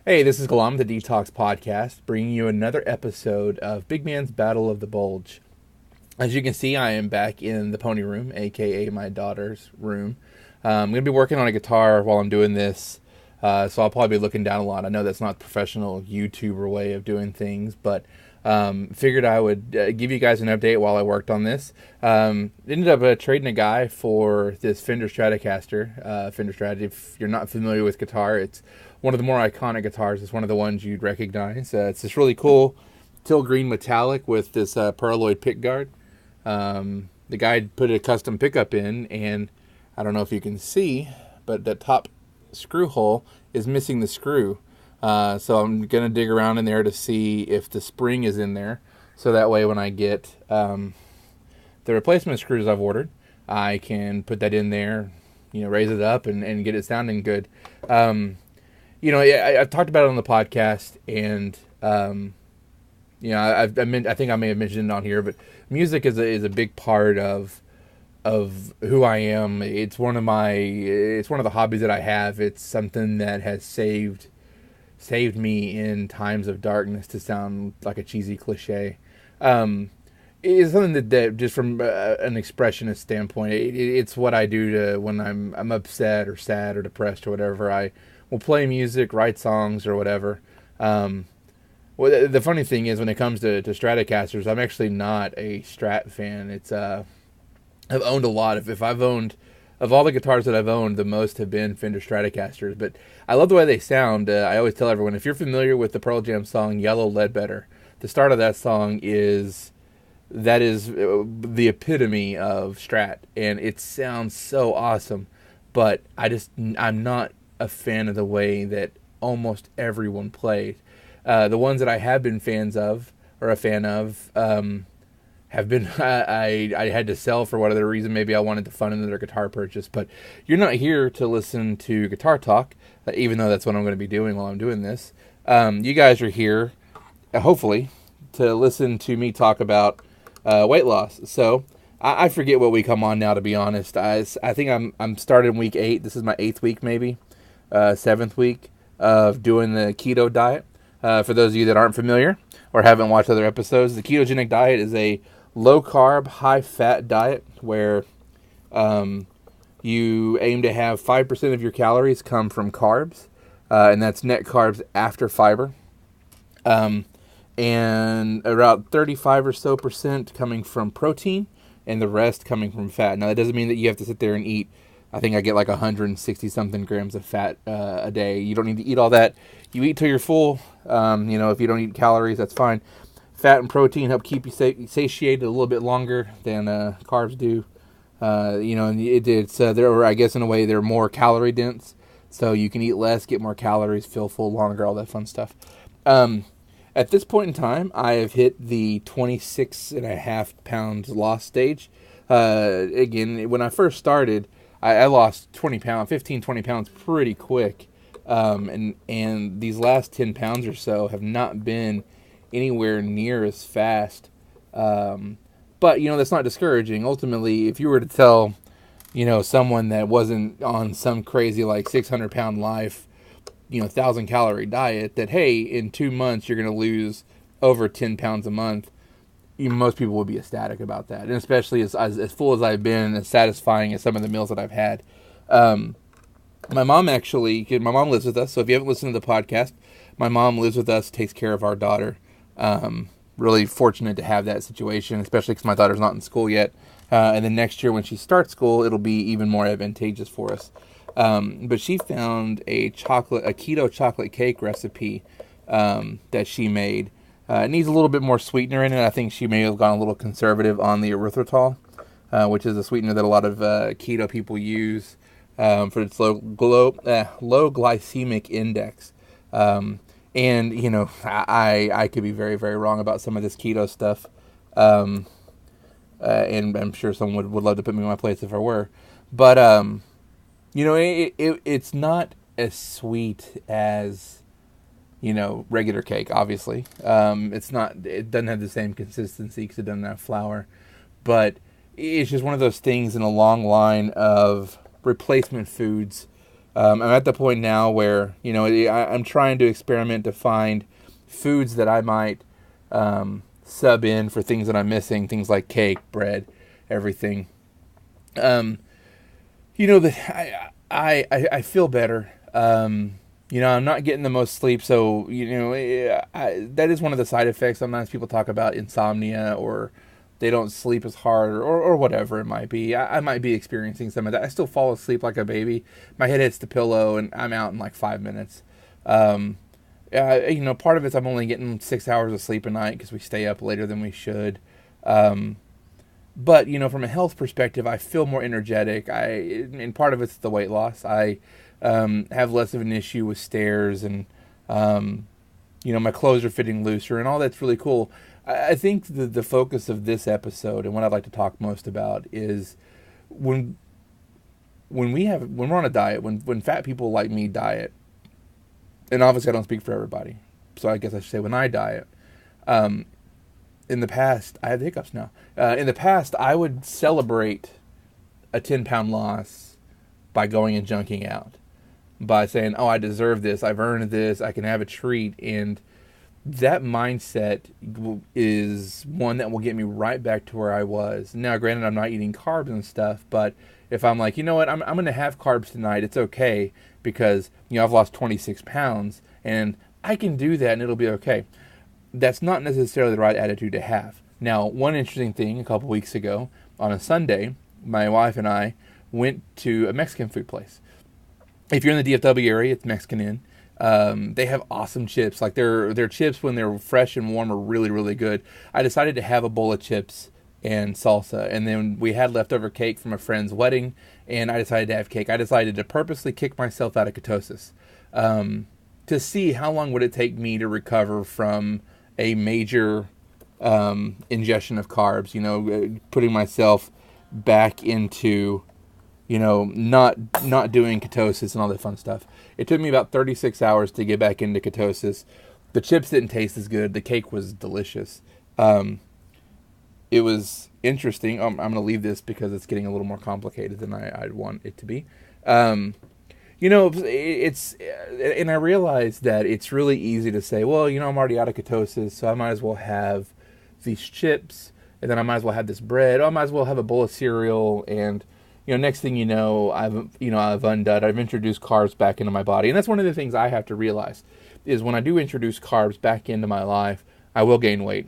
Hey, this is Galan with the Dtalks podcast, bringing you another episode of Big Man's Battle of the Bulge. As you can see, I am back in the pony room, aka my daughter's room. I'm going to be working on a guitar while I'm doing this, so I'll probably be looking down a lot. I know that's not the professional YouTuber way of doing things, but figured I would give you guys an update while I worked on this. Ended up trading a guy for this Fender Stratocaster. Fender Strat, if you're not familiar with guitar, it's one of the more iconic guitars. It's one of the ones you'd recognize. It's this really cool teal green metallic with this pearloid pickguard. The guy put a custom pickup in, and I don't know if you can see, but the top screw hole is missing the screw. So I'm going to dig around in there to see if the spring is in there. So that way when I get the replacement screws I've ordered, I can put that in there, raise it up and get it sounding good. I've talked about it on the podcast, and I think I may have mentioned it on here, but music is a big part of who I am. It's one of the hobbies that I have. It's something that has saved me in times of darkness, to sound like a cheesy cliche. It's something that just from an expressionist standpoint, it's what I do to when I'm upset or sad or depressed or whatever. I will play music, write songs or whatever. Well, the funny thing is, when it comes to Stratocasters, I'm actually not a Strat fan. I've owned a lot. If I've owned, of all the guitars that I've owned, the most have been Fender Stratocasters. But I love the way they sound. I always tell everyone, if you're familiar with the Pearl Jam song Yellow Ledbetter, the start of that song is the epitome of Strat, and it sounds so awesome. But I'm not a fan of the way that almost everyone plays. The ones that I have been fans of, or a fan of, have been I had to sell for whatever reason. Maybe I wanted to fund another guitar purchase. But you're not here to listen to guitar talk, even though that's what I'm going to be doing while I'm doing this. You guys are here, hopefully, to listen to me talk about weight loss. So I forget what week I'm on now, to be honest. I think I'm starting week 8. This is my 8th week, maybe 7th week of doing the keto diet. For those of you that aren't familiar or haven't watched other episodes, the ketogenic diet is a low-carb, high-fat diet where you aim to have 5% of your calories come from carbs, and that's net carbs after fiber, and about 35 or so percent coming from protein, and the rest coming from fat. Now, that doesn't mean that you have to sit there and eat. I think I get like 160-something grams of fat a day. You don't need to eat all that. You eat till you're full. If you don't eat calories, that's fine. Fat and protein help keep you satiated a little bit longer than carbs do. I guess in a way they're more calorie dense, so you can eat less, get more calories, feel full longer, all that fun stuff. At this point in time, I have hit the 26.5 pounds loss stage. Again, when I first started, I lost 20 pounds pretty quick. And these last 10 pounds or so have not been anywhere near as fast. But, that's not discouraging. Ultimately, if you were to tell, someone that wasn't on some crazy, like 600-pound life, 1,000-calorie diet, that, hey, in 2 months you're going to lose over 10 pounds a month, most people would be ecstatic about that. And especially as full as I've been and as satisfying as some of the meals that I've had. My mom lives with us. So if you haven't listened to the podcast, my mom lives with us, takes care of our daughter. Really fortunate to have that situation, especially because my daughter's not in school yet. And then next year when she starts school, it'll be even more advantageous for us. But she found a keto chocolate cake recipe that she made. It needs a little bit more sweetener in it. I think she may have gone a little conservative on the erythritol, which is a sweetener that a lot of keto people use for its low glycemic index. I could be very, very wrong about some of this keto stuff. And I'm sure someone would love to put me in my place if I were. But, it's not as sweet as, regular cake, obviously. It doesn't have the same consistency because it doesn't have flour. But it's just one of those things in a long line of replacement foods I'm at the point now where, I'm trying to experiment to find foods that I might sub in for things that I'm missing, things like cake, bread, everything. That I feel better. I'm not getting the most sleep, so that is one of the side effects. Sometimes people talk about insomnia, or they don't sleep as hard, or whatever it might be. I might be experiencing some of that. I still fall asleep like a baby. My head hits the pillow, and I'm out in like 5 minutes. Part of it's I'm only getting 6 hours of sleep a night because we stay up later than we should. But from a health perspective, I feel more energetic. And part of it's the weight loss. I have less of an issue with stairs, and my clothes are fitting looser, and all that's really cool. I think the focus of this episode, and what I'd like to talk most about, is when we're on a diet, when fat people like me diet, and obviously I don't speak for everybody, so I guess I should say when I diet. In the past, I have the hiccups now. In the past, I would celebrate a 10-pound loss by going and junking out, by saying, "Oh, I deserve this. I've earned this. I can have a treat." And that mindset is one that will get me right back to where I was. Now, granted, I'm not eating carbs and stuff, but if I'm like, you know what, I'm going to have carbs tonight, it's okay, because I've lost 26 pounds, and I can do that, and it'll be okay. That's not necessarily the right attitude to have. Now, one interesting thing, a couple weeks ago, on a Sunday, my wife and I went to a Mexican food place. If you're in the DFW area, it's Mexican Inn. They have awesome chips. Like their chips, when they're fresh and warm, are really, really good. I decided to have a bowl of chips and salsa, and then we had leftover cake from a friend's wedding, and I decided to have cake. I decided to purposely kick myself out of ketosis to see how long would it take me to recover from a major ingestion of carbs, putting myself back into, not doing ketosis and all that fun stuff. It took me about 36 hours to get back into ketosis. The chips didn't taste as good. The cake was delicious. It was interesting. I'm going to leave this because it's getting a little more complicated than I'd want it to be. It's, and I realize that it's really easy to say, well, I'm already out of ketosis, so I might as well have these chips, and then I might as well have this bread. I might as well have a bowl of cereal, and next thing you know, I've undone. I've introduced carbs back into my body, and that's one of the things I have to realize is when I do introduce carbs back into my life, I will gain weight.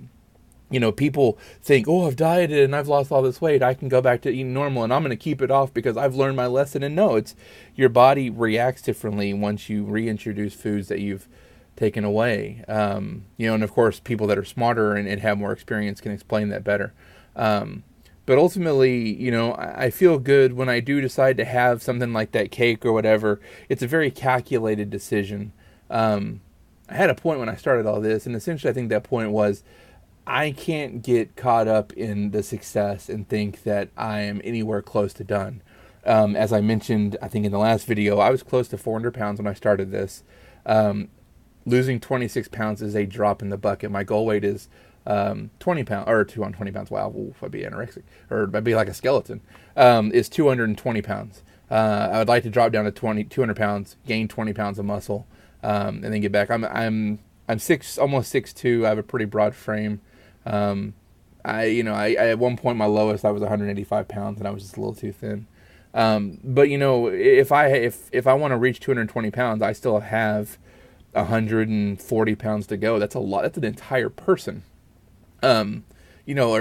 People think, oh, I've dieted and I've lost all this weight, I can go back to eating normal and I'm going to keep it off because I've learned my lesson. And no, it's your body reacts differently once you reintroduce foods that you've taken away. And of course, people that are smarter and have more experience can explain that better. But ultimately, I feel good when I do decide to have something like that cake or whatever. It's a very calculated decision. I had a point when I started all this, and essentially I think that point was, I can't get caught up in the success and think that I am anywhere close to done. As I mentioned, I think in the last video, I was close to 400 pounds when I started this. Losing 26 pounds is a drop in the bucket. My goal weight is 20 pounds, or 220 pounds. Wow, I'd be anorexic, or I'd be like a skeleton. Is 220 pounds. I would like to drop down to 200 pounds, gain 20 pounds of muscle, and then get back. I'm almost 6'2". I have a pretty broad frame. I at one point, my lowest, I was 185 pounds, and I was just a little too thin. But if I want to reach 220 pounds, I still have 140 pounds to go. That's a lot. That's an entire person. Or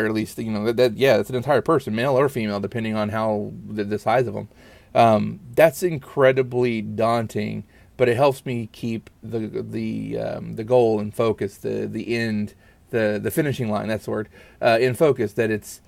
at least, that's an entire person, male or female, depending on how the size of them. That's incredibly daunting, but it helps me keep the goal in focus, the end, the finishing line, that's the word, in focus, that it's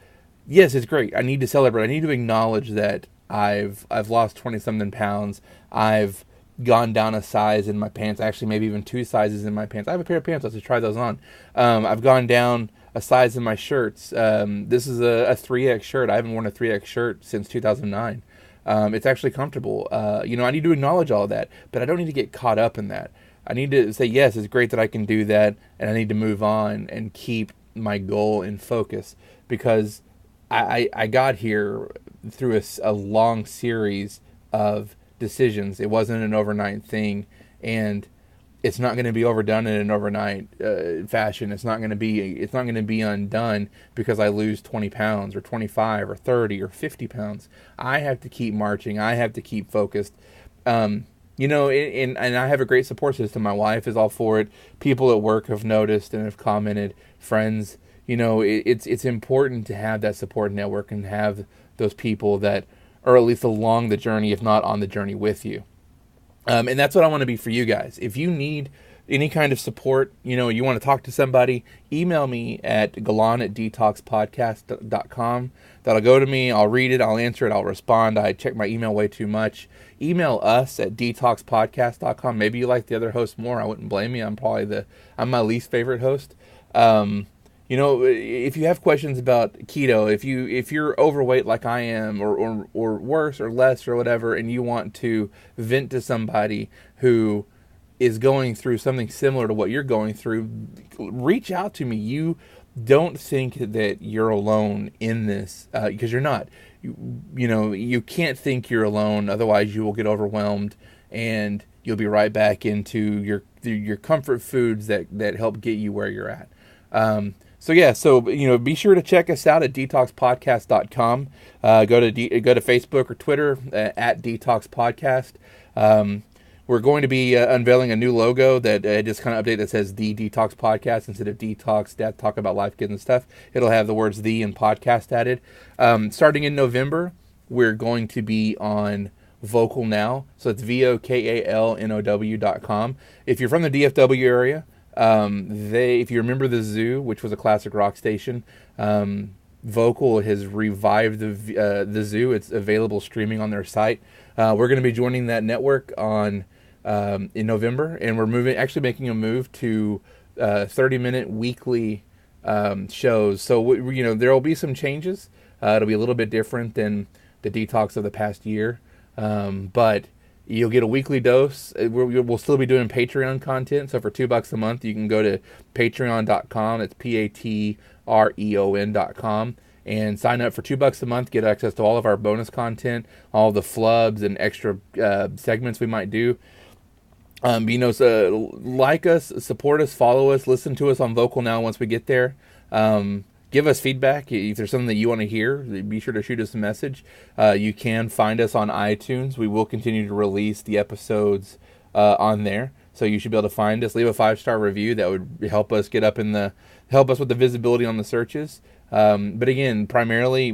great. I need to celebrate. I need to acknowledge that I've lost 20-something pounds. I've gone down a size in my pants, actually maybe even 2 sizes in my pants. I have a pair of pants, let's try those on. I've gone down a size in my shirts. This is a 3X shirt. I haven't worn a 3X shirt since 2009. It's actually comfortable. I need to acknowledge all of that, but I don't need to get caught up in that. I need to say, yes, it's great that I can do that, and I need to move on and keep my goal in focus, because I got here through a long series of decisions. It wasn't an overnight thing, and it's not going to be overdone in an overnight fashion. It's not going to be undone because I lose 20 pounds or 25 or 30 or 50 pounds. I have to keep marching. I have to keep focused. And I have a great support system. My wife is all for it. People at work have noticed and have commented. Friends, it's important to have that support network and have those people that are at least along the journey, if not on the journey with you. And that's what I want to be for you guys. If you need any kind of support, you want to talk to somebody, email me at galan@dtalkspodcast.com. That'll go to me. I'll read it. I'll answer it. I'll respond. I check my email way too much. Email us at dtalkspodcast.com. Maybe you like the other host more. I wouldn't blame you. I'm my least favorite host. If you have questions about keto, if you're overweight like I am, or worse or less or whatever, and you want to vent to somebody who is going through something similar to what you're going through, reach out to me. You don't think that you're alone in this, because you're not. You can't think you're alone, otherwise you will get overwhelmed and you'll be right back into your comfort foods that help get you where you're at. So be sure to check us out at dtalkspodcast.com. Go to Facebook or Twitter at Dtalks Podcast. We're going to be unveiling a new logo that just kind of update that says The Dtalks Podcast instead of Dtalks, Dad Talk About Life, Kids, and Stuff. It'll have the words The and Podcast added. Starting in November, we're going to be on Vocal Now. So it's VOKALNOW.com. If you're from the DFW area, if you remember the Zoo, which was a classic rock station, Vocal has revived the Zoo. It's available streaming on their site. We're going to be joining that network in November, and we're making a move to 30-minute weekly shows. So there will be some changes. It'll be a little bit different than the Dtalks of the past year, but you'll get a weekly dose. We'll still be doing Patreon content. So for $2 a month, you can go to patreon.com. It's patreon.com and sign up for $2 a month. Get access to all of our bonus content, all the flubs and extra segments we might do. So like us, support us, follow us, listen to us on Vocal Now once we get there. Give us feedback. If there's something that you want to hear, be sure to shoot us a message. You can find us on iTunes. We will continue to release the episodes on there, so you should be able to find us. Leave a 5-star review. That would help us help us with the visibility on the searches. But again, primarily,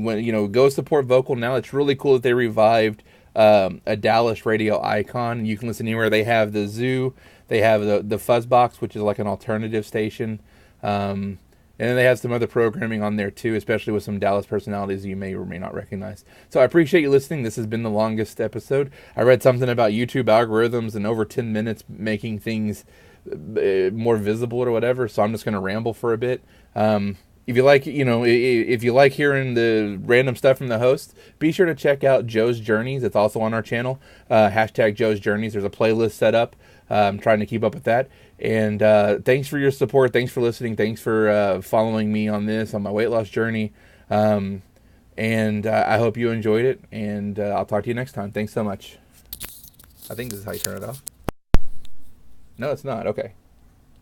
go support Vocal Now. It's really cool that they revived a Dallas radio icon. You can listen anywhere. They have the Zoo. They have the Fuzzbox, which is like an alternative station. And then they have some other programming on there too, especially with some Dallas personalities you may or may not recognize. So I appreciate you listening. This has been the longest episode. I read something about YouTube algorithms and over 10 minutes making things more visible or whatever. So I'm just going to ramble for a bit. If you like, if you like hearing the random stuff from the host, be sure to check out Joe's Journeys. It's also on our channel. Hashtag Joe's Journeys. There's a playlist set up. I'm trying to keep up with that. And thanks for your support. Thanks for listening. Thanks for following me on my weight loss journey. And I hope you enjoyed it. And I'll talk to you next time. Thanks so much. I think this is how you turn it off. No, it's not. Okay.